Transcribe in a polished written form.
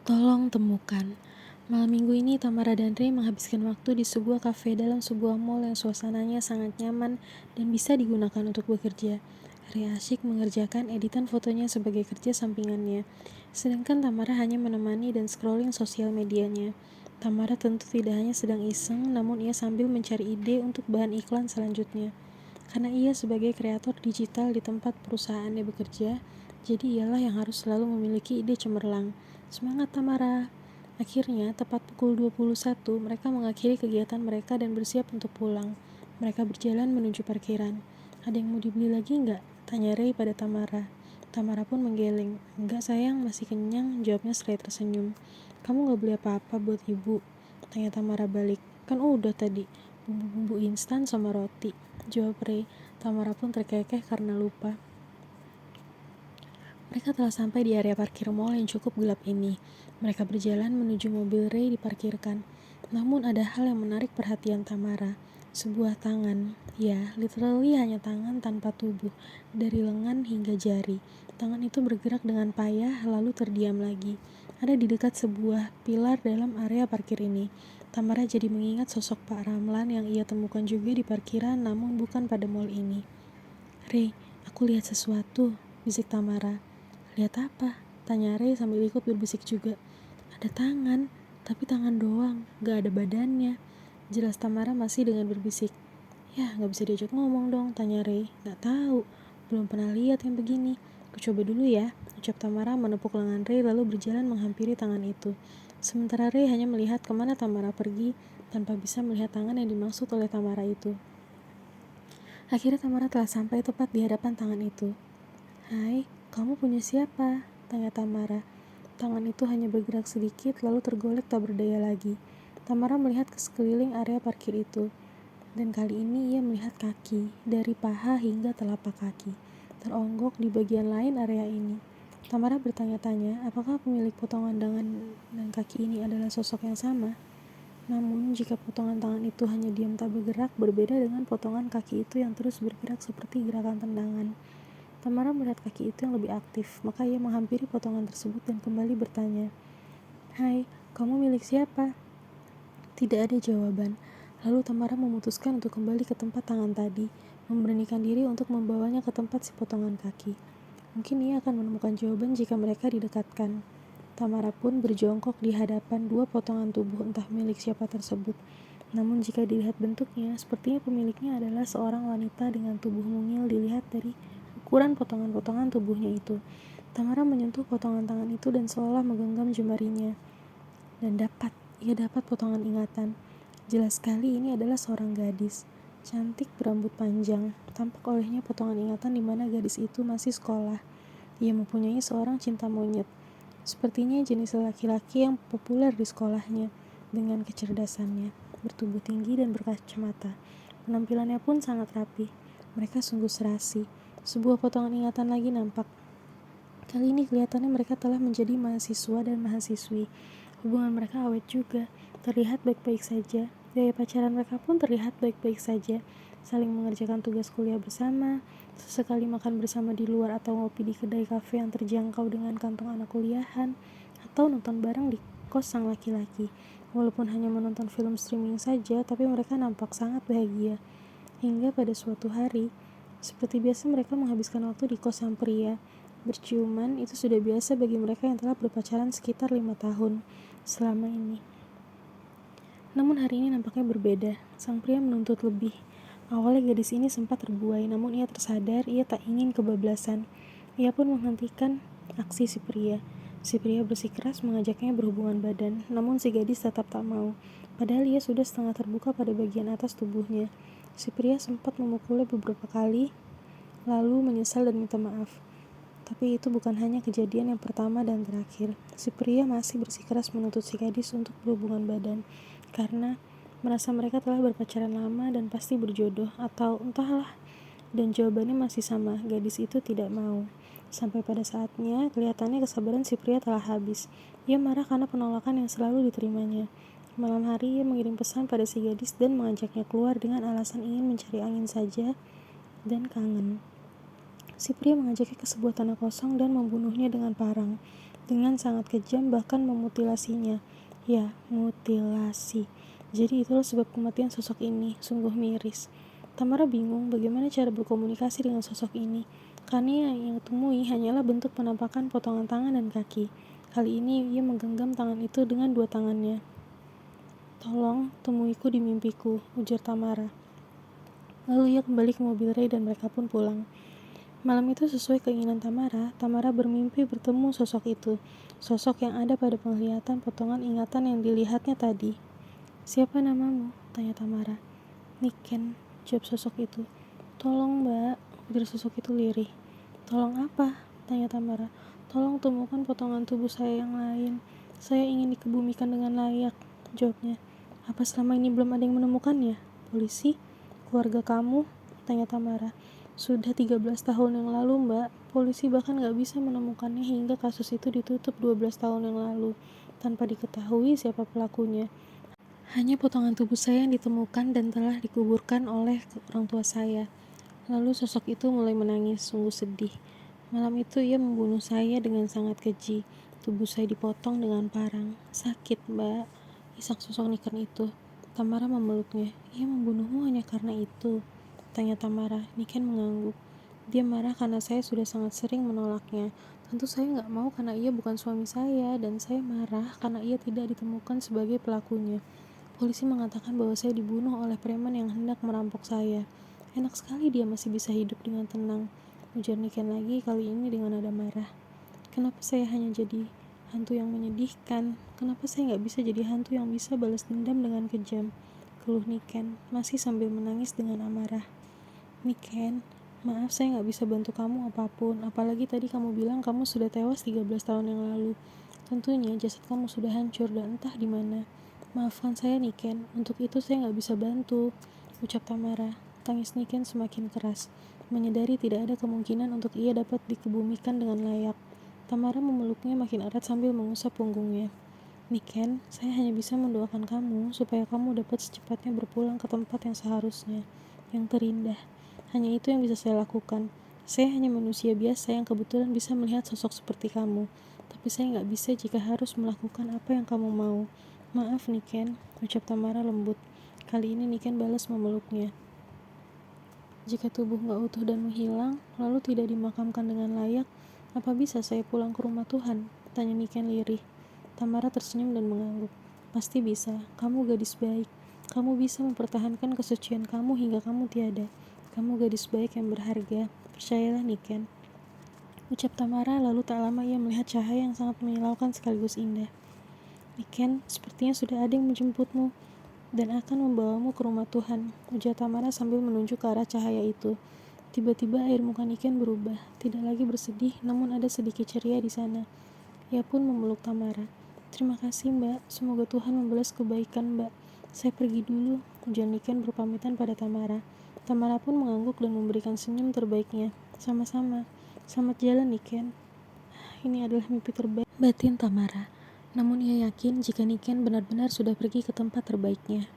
Tolong temukan. Malam minggu ini Tamara dan Ray menghabiskan waktu di sebuah kafe dalam sebuah mall yang suasananya sangat nyaman dan bisa digunakan untuk bekerja. Ray asyik mengerjakan editan fotonya sebagai kerja sampingannya, sedangkan Tamara hanya menemani dan scrolling sosial medianya. Tamara tentu tidak hanya sedang iseng, namun ia sambil mencari ide untuk bahan iklan selanjutnya. Karena ia sebagai kreator digital di tempat perusahaannya bekerja, jadi ialah yang harus selalu memiliki ide cemerlang. Semangat Tamara! Akhirnya, tepat pukul 21, mereka mengakhiri kegiatan mereka dan bersiap untuk pulang. Mereka berjalan menuju parkiran. Ada yang mau dibeli lagi nggak? Tanya Ray pada Tamara. Tamara pun menggeleng. Enggak sayang, masih kenyang, jawabnya setelah tersenyum. Kamu nggak beli apa-apa buat ibu? Tanya Tamara balik. Kan udah tadi, bumbu-bumbu instan sama roti, jawab Ray. Tamara pun terkekeh karena lupa. Mereka telah sampai di area parkir mall yang cukup gelap ini. Mereka berjalan menuju mobil Ray diparkirkan. Namun ada hal yang menarik perhatian Tamara. Sebuah tangan. Ya, literally hanya tangan tanpa tubuh. Dari lengan hingga jari. Tangan itu bergerak dengan payah lalu terdiam lagi. Ada di dekat sebuah pilar dalam area parkir ini. Tamara jadi mengingat sosok Pak Ramlan yang ia temukan juga di parkiran namun bukan pada mall ini. Ray, aku lihat sesuatu, bisik Tamara. Lihat apa? Tanya Ray sambil ikut berbisik juga. Ada tangan, tapi tangan doang, gak ada badannya. Jelas Tamara masih dengan berbisik. Ya, gak bisa diajak ngomong dong, tanya Ray. Gak tahu, belum pernah lihat yang begini. Aku coba dulu ya, ucap Tamara menepuk lengan Ray lalu berjalan menghampiri tangan itu. Sementara Ray hanya melihat kemana Tamara pergi, tanpa bisa melihat tangan yang dimaksud oleh Tamara itu. Akhirnya Tamara telah sampai tepat di hadapan tangan itu. Hai, kamu punya siapa? Tanya Tamara. Tangan itu hanya bergerak sedikit lalu tergolek tak berdaya lagi. Tamara melihat ke sekeliling area parkir itu. Dan kali ini ia melihat kaki, dari paha hingga telapak kaki, teronggok di bagian lain area ini. Tamara bertanya-tanya, apakah pemilik potongan tangan dan kaki ini adalah sosok yang sama? Namun, jika potongan tangan itu hanya diam tak bergerak, berbeda dengan potongan kaki itu yang terus bergerak seperti gerakan tendangan. Tamara melihat kaki itu yang lebih aktif, maka ia menghampiri potongan tersebut dan kembali bertanya, Hai, kamu milik siapa? Tidak ada jawaban. Lalu Tamara memutuskan untuk kembali ke tempat tangan tadi, memberanikan diri untuk membawanya ke tempat si potongan kaki. Mungkin ia akan menemukan jawaban jika mereka didekatkan. Tamara pun berjongkok di hadapan dua potongan tubuh entah milik siapa tersebut. Namun jika dilihat bentuknya, sepertinya pemiliknya adalah seorang wanita dengan tubuh mungil dilihat dari ukuran potongan-potongan tubuhnya itu. Tamara menyentuh potongan tangan itu dan seolah menggenggam jemarinya. Dan ia dapat potongan ingatan. Jelas sekali ini adalah seorang gadis. Cantik berambut panjang. Tampak olehnya potongan ingatan di mana gadis itu masih sekolah. Ia mempunyai seorang cinta monyet. Sepertinya jenis laki-laki yang populer di sekolahnya. Dengan kecerdasannya, bertubuh tinggi dan berkacamata. Penampilannya pun sangat rapi. Mereka sungguh serasi. Sebuah potongan ingatan lagi nampak. Kali ini kelihatannya mereka telah menjadi mahasiswa dan mahasiswi. Hubungan mereka awet juga, terlihat baik-baik saja. Gaya pacaran mereka pun terlihat baik-baik saja. Saling mengerjakan tugas kuliah bersama, sesekali makan bersama di luar atau ngopi di kedai kafe yang terjangkau dengan kantong anak kuliahan, atau nonton bareng di kos sang laki-laki. Walaupun hanya menonton film streaming saja, tapi mereka nampak sangat bahagia. Hingga pada suatu hari, seperti biasa mereka menghabiskan waktu di kos sang pria. Berciuman itu sudah biasa bagi mereka yang telah berpacaran sekitar 5 tahun selama ini. Namun hari ini nampaknya berbeda. Sang pria menuntut lebih. Awalnya gadis ini sempat terbuai, namun ia tersadar ia tak ingin kebablasan. Ia pun menghentikan aksi si pria. Si pria bersikeras mengajaknya berhubungan badan, namun si gadis tetap tak mau. Padahal ia sudah setengah terbuka pada bagian atas tubuhnya. Si pria sempat memukulnya beberapa kali, lalu menyesal dan minta maaf. Tapi itu bukan hanya kejadian yang pertama dan terakhir. Si pria masih bersikeras menuntut si gadis untuk berhubungan badan, karena merasa mereka telah berpacaran lama dan pasti berjodoh, atau entahlah. Dan jawabannya masih sama, gadis itu tidak mau. Sampai pada saatnya, kelihatannya kesabaran si pria telah habis. Ia marah karena penolakan yang selalu diterimanya. Malam hari, ia mengirim pesan pada si gadis dan mengajaknya keluar dengan alasan ingin mencari angin saja dan kangen. Si pria mengajaknya ke sebuah tanah kosong dan membunuhnya dengan parang. dengan sangat kejam, bahkan memutilasinya. Ya, mutilasi. Jadi itulah sebab kematian sosok ini. Sungguh miris. Tamara bingung bagaimana cara berkomunikasi dengan sosok ini, karena yang ditemui hanyalah bentuk penampakan potongan tangan dan kaki. Kali ini ia menggenggam tangan itu dengan dua tangannya. "Tolong temuiku di mimpiku," ujar Tamara. Lalu ia kembali ke mobil Ray dan mereka pun pulang. Malam itu sesuai keinginan Tamara bermimpi bertemu sosok itu. Sosok yang ada pada penglihatan potongan ingatan yang dilihatnya tadi. "Siapa namamu?" tanya Tamara. "Niken," jawab sosok itu. "Tolong, Mbak," ujar sosok itu lirih. "Tolong apa?" tanya Tamara. "Tolong temukan potongan tubuh saya yang lain. Saya ingin dikebumikan dengan layak," jawabnya. "Apa selama ini belum ada yang menemukannya? Polisi? Keluarga kamu?" tanya Tamara. "Sudah 13 tahun yang lalu, Mbak. Polisi bahkan gak bisa menemukannya hingga kasus itu ditutup 12 tahun yang lalu, tanpa diketahui siapa pelakunya. Hanya potongan tubuh saya yang ditemukan dan telah dikuburkan oleh orang tua saya." Lalu sosok itu mulai menangis, sungguh sedih. "Malam itu ia membunuh saya dengan sangat keji. Tubuh saya dipotong dengan parang. Sakit, Mbak," isak sosok Niken itu. Tamara memeluknya. "Ia membunuhmu hanya karena itu?" tanya Tamara. Niken mengangguk. "Dia marah karena saya sudah sangat sering menolaknya. Tentu saya gak mau karena ia bukan suami saya, dan saya marah karena ia tidak ditemukan sebagai pelakunya. Polisi mengatakan bahwa saya dibunuh oleh preman yang hendak merampok saya. Enak sekali dia masih bisa hidup dengan tenang," ujar Niken lagi, kali ini dengan nada marah. "Kenapa saya hanya jadi hantu yang menyedihkan? Kenapa saya gak bisa jadi hantu yang bisa balas dendam dengan kejam?" keluh Niken, masih sambil menangis dengan amarah. "Niken, maaf saya gak bisa bantu kamu apapun, apalagi tadi kamu bilang kamu sudah tewas 13 tahun yang lalu. Tentunya jasad kamu sudah hancur dan entah di mana. Maafkan saya, Niken, untuk itu saya gak bisa bantu," ucap Tamara. Tangis Niken semakin keras, menyadari tidak ada kemungkinan untuk ia dapat dikebumikan dengan layak. Tamara memeluknya makin erat sambil mengusap punggungnya. "Niken, saya hanya bisa mendoakan kamu supaya kamu dapat secepatnya berpulang ke tempat yang seharusnya, yang terindah. Hanya itu yang bisa saya lakukan. Saya hanya manusia biasa yang kebetulan bisa melihat sosok seperti kamu. Tapi saya gak bisa jika harus melakukan apa yang kamu mau. Maaf, Niken," ucap Tamara lembut. Kali ini Niken balas memeluknya. "Jika tubuh gak utuh dan menghilang, lalu tidak dimakamkan dengan layak, apa bisa saya pulang ke rumah Tuhan?" tanya Niken lirih. Tamara tersenyum dan mengangguk. "Pasti bisa. Kamu gadis baik. Kamu bisa mempertahankan kesucian kamu hingga kamu tiada. Kamu gadis baik yang berharga. Percayalah, Niken," ucap Tamara, lalu tak lama ia melihat cahaya yang sangat menyilaukan sekaligus indah. "Niken, sepertinya sudah ada yang menjemputmu dan akan membawamu ke rumah Tuhan," ujar Tamara sambil menunjuk ke arah cahaya itu. Tiba-tiba air muka Niken berubah, tidak lagi bersedih, namun ada sedikit ceria di sana. Ia pun memeluk Tamara. "Terima kasih, Mbak. Semoga Tuhan membalas kebaikan Mbak. Saya pergi dulu," ujar Niken berpamitan pada Tamara. Tamara pun mengangguk dan memberikan senyum terbaiknya. "Sama-sama. Selamat jalan, Niken." Ini adalah mimpi terbaik batin Tamara. Namun ia yakin jika Niken benar-benar sudah pergi ke tempat terbaiknya.